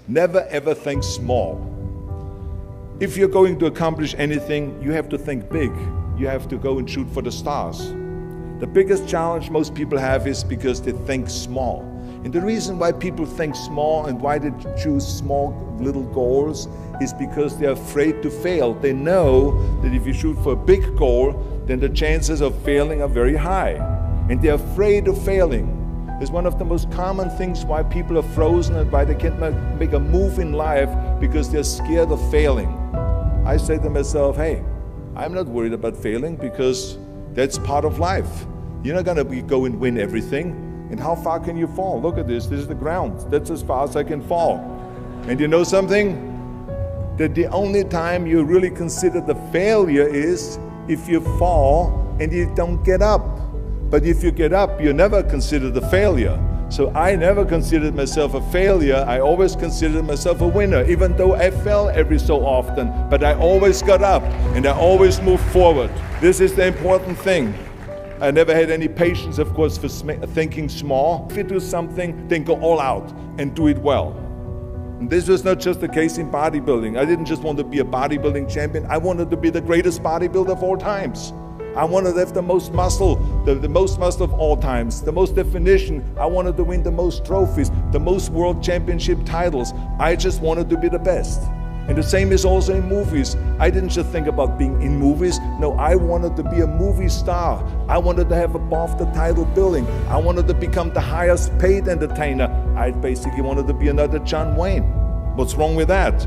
never ever think small. If you're going to accomplish anything, you have to think big. You have to go and shoot for the stars. The biggest challenge most people have is because they think small. And the reason why people think small and why they choose small little goals is because they're afraid to fail. They know that if you shoot for a big goal, then the chances of failing are very high. And they're afraid of failing. It's one of the most common things why people are frozen and why they can't make a move in life, because they're scared of failing. I say to myself, hey, I'm not worried about failing because that's part of life. You're not gonna go and win everything. And how far can you fall? Look at this is the ground. That's as far as I can fall. And you know something? That the only time you really consider the failure is if you fall and you don't get up. But if you get up, you never consider the failure. So I never considered myself a failure. I always considered myself a winner, even though I fell every so often. But I always got up and I always moved forward. This is the important thing. I never had any patience, of course, for thinking small. If you do something, then go all out and do it well. And this was not just the case in bodybuilding. I didn't just want to be a bodybuilding champion. I wanted to be the greatest bodybuilder of all times. I wanted to have the most muscle, the most muscle of all times, the most definition. I wanted to win the most trophies, the most world championship titles. I just wanted to be the best. And the same is also in movies. I didn't just think about being in movies. No, I wanted to be a movie star. I wanted to have above the title billing. I wanted to become the highest paid entertainer. I basically wanted to be another John Wayne. What's wrong with that?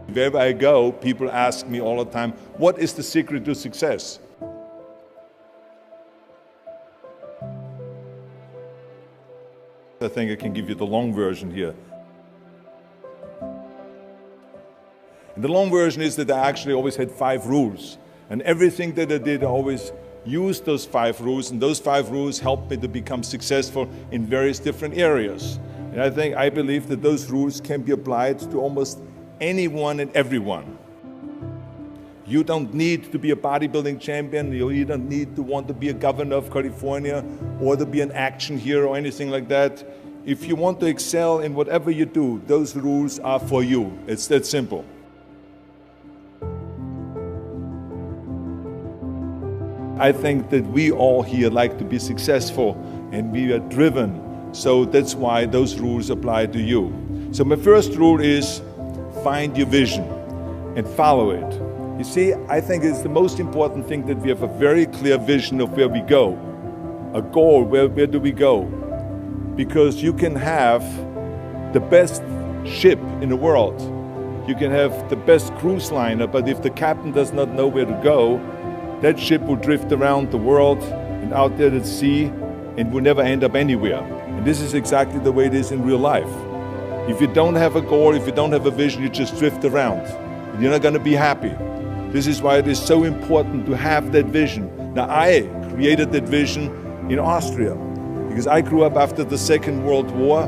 Wherever I go, people ask me all the time, what is the secret to success? I think I can give you the long version here. And the long version is that I actually always had 5 rules. And everything that I did, I always used those 5 rules, and those 5 rules helped me to become successful in various different areas. And I believe that those rules can be applied to almost anyone and everyone. You don't need to be a bodybuilding champion, you don't need to want to be a governor of California or to be an action hero or anything like that. If you want to excel in whatever you do, those rules are for you. It's that simple. I think that we all here like to be successful and we are driven. So that's why those rules apply to you. So my first rule is find your vision and follow it. You see, I think it's the most important thing that we have a very clear vision of where we go. A goal, where do we go? Because you can have the best ship in the world. You can have the best cruise liner, but if the captain does not know where to go, that ship will drift around the world and out there at sea and will never end up anywhere. And this is exactly the way it is in real life. If you don't have a goal, if you don't have a vision, you just drift around. And you're not going to be happy. This is why it is so important to have that vision. Now, I created that vision in Austria because I grew up after the Second World War.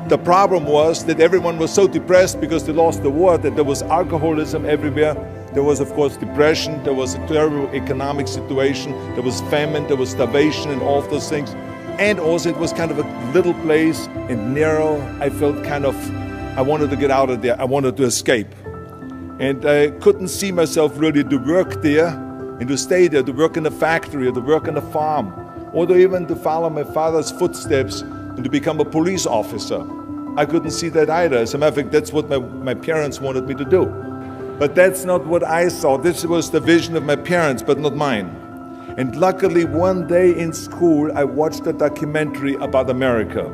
The problem was that everyone was so depressed because they lost the war, that there was alcoholism everywhere. There was, of course, depression. There was a terrible economic situation. There was famine. There was starvation and all of those things. And also it was kind of a little place and narrow. I felt I wanted to get out of there. I wanted to escape. And I couldn't see myself really to work there and to stay there, to work in a factory or to work on a farm, or to even to follow my father's footsteps and to become a police officer. I couldn't see that either. As a matter of fact, that's what my parents wanted me to do. But that's not what I saw. This was the vision of my parents, but not mine. And luckily, one day in school, I watched a documentary about America.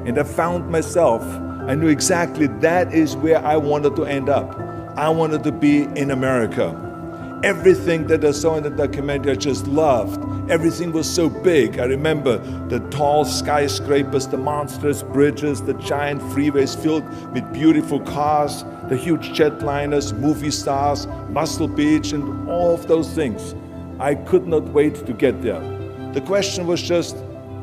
And I found myself, I knew exactly that is where I wanted to end up. I wanted to be in America. Everything that I saw in the documentary, I just loved. Everything was so big. I remember the tall skyscrapers, the monstrous bridges, the giant freeways filled with beautiful cars, the huge jetliners, movie stars, Muscle Beach, and all of those things. I could not wait to get there. The question was just,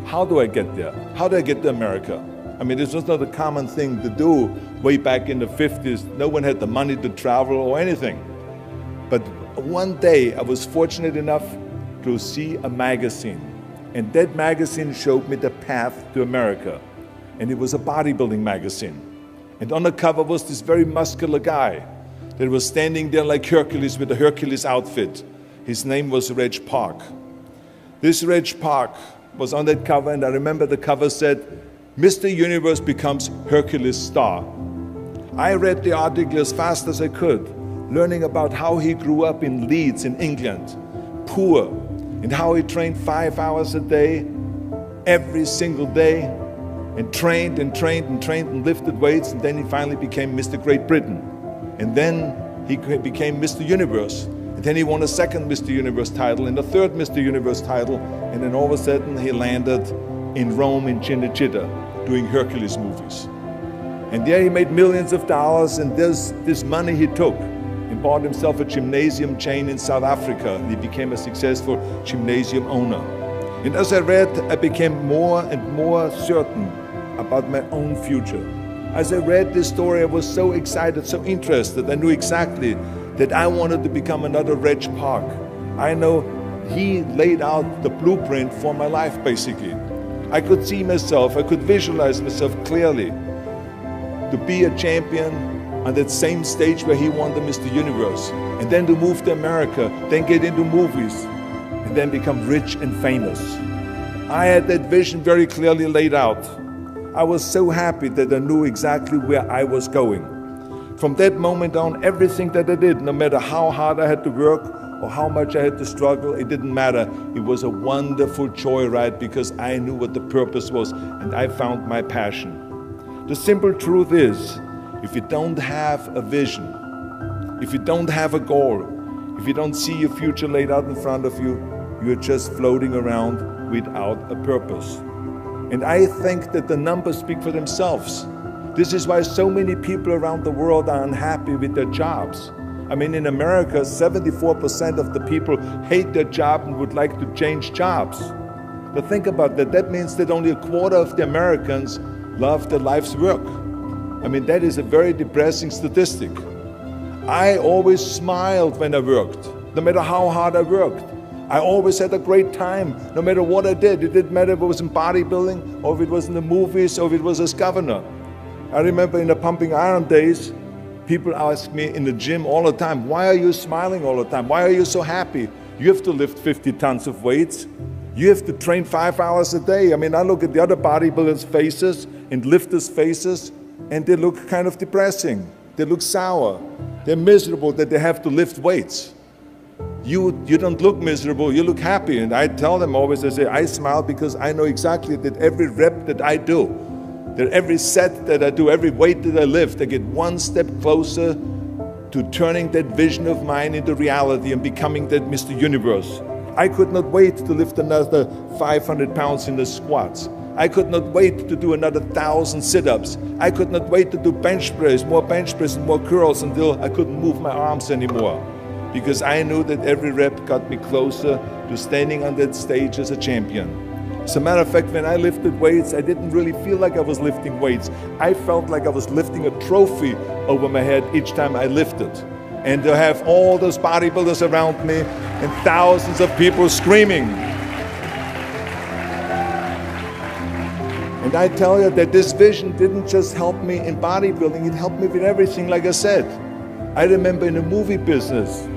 how do I get there? How do I get to America? I mean, this was not a common thing to do way back in the 50s. No one had the money to travel or anything. But one day I was fortunate enough to see a magazine. And that magazine showed me the path to America. And it was a bodybuilding magazine. And on the cover was this very muscular guy that was standing there like Hercules with a Hercules outfit. His name was Reg Park. This Reg Park was on that cover, and I remember the cover said, Mr. Universe becomes Hercules star. I read the article as fast as I could, learning about how he grew up in Leeds in England, poor, and how he trained 5 hours a day, every single day, and trained and trained and trained and lifted weights, and then he finally became Mr. Great Britain. And then he became Mr. Universe. And then he won a second Mr. Universe title and a third Mr. Universe title, and then all of a sudden he landed in Rome in Cinecittà doing Hercules movies. And there he made millions of dollars, and this money he took and bought himself a gymnasium chain in South Africa, and he became a successful gymnasium owner. And as I read, I became more and more certain about my own future. As I read this story, I was so excited, so interested. I knew exactly that I wanted to become another Reg Park. I know he laid out the blueprint for my life, basically. I could see myself, I could visualize myself clearly to be a champion on that same stage where he won the Mr. Universe, and then to move to America, then get into movies, and then become rich and famous. I had that vision very clearly laid out. I was so happy that I knew exactly where I was going. From that moment on, everything that I did, no matter how hard I had to work or how much I had to struggle, it didn't matter. It was a wonderful joyride because I knew what the purpose was and I found my passion. The simple truth is, if you don't have a vision, if you don't have a goal, if you don't see your future laid out in front of you, you're just floating around without a purpose. And I think that the numbers speak for themselves. This is why so many people around the world are unhappy with their jobs. I mean, in America, 74% of the people hate their job and would like to change jobs. But think about that. That means that only a quarter of the Americans love their life's work. I mean, that is a very depressing statistic. I always smiled when I worked, no matter how hard I worked. I always had a great time, no matter what I did. It didn't matter if it was in bodybuilding, or if it was in the movies, or if it was as governor. I remember in the pumping iron days, people ask me in the gym all the time, why are you smiling all the time? Why are you so happy? You have to lift 50 tons of weights. You have to train 5 hours a day. I mean, I look at the other bodybuilders' faces and lifters' faces, and they look kind of depressing. They look sour. They're miserable that they have to lift weights. You don't look miserable, you look happy. And I tell them always, I say, I smile because I know exactly that every rep that I do, that every set that I do, every weight that I lift, I get one step closer to turning that vision of mine into reality and becoming that Mr. Universe. I could not wait to lift another 500 pounds in the squats. I could not wait to do another 1,000 sit-ups. I could not wait to do bench press, more bench press and more curls until I couldn't move my arms anymore. Because I knew that every rep got me closer to standing on that stage as a champion. As a matter of fact, when I lifted weights, I didn't really feel like I was lifting weights. I felt like I was lifting a trophy over my head each time I lifted. And to have all those bodybuilders around me and thousands of people screaming. And I tell you that this vision didn't just help me in bodybuilding, it helped me with everything, like I said. I remember in the movie business,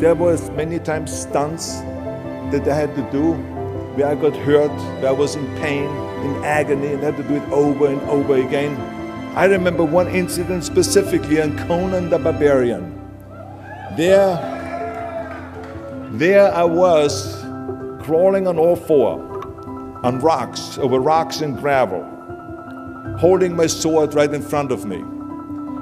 there was many times stunts that I had to do where I got hurt, where I was in pain, in agony, and had to do it over and over again. I remember one incident specifically on Conan the Barbarian. There I was crawling on all four, on rocks, over rocks and gravel, holding my sword right in front of me.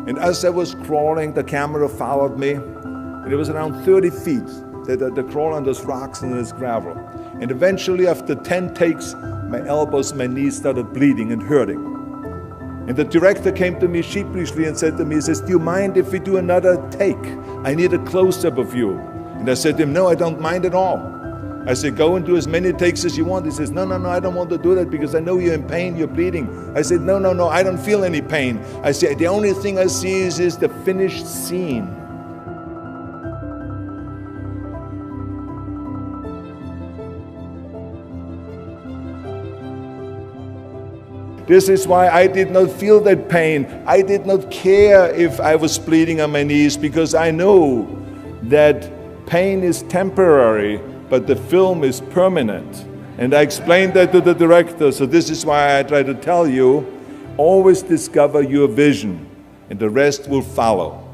And as I was crawling, the camera followed me, and it was around 30 feet that crawl on those rocks and this gravel. And eventually, after 10 takes, my elbows, my knees started bleeding and hurting. And the director came to me sheepishly and said to me, he says, "Do you mind if we do another take? I need a close-up of you." And I said to him, "No, I don't mind at all." I said, "Go and do as many takes as you want." He says, no, I don't want to do that because I know you're in pain, you're bleeding." I said, no, I don't feel any pain. I said, "The only thing I see is the finished scene." This is why I did not feel that pain. I did not care if I was bleeding on my knees because I know that pain is temporary, but the film is permanent. And I explained that to the director, so this is why I try to tell you, always discover your vision, and the rest will follow.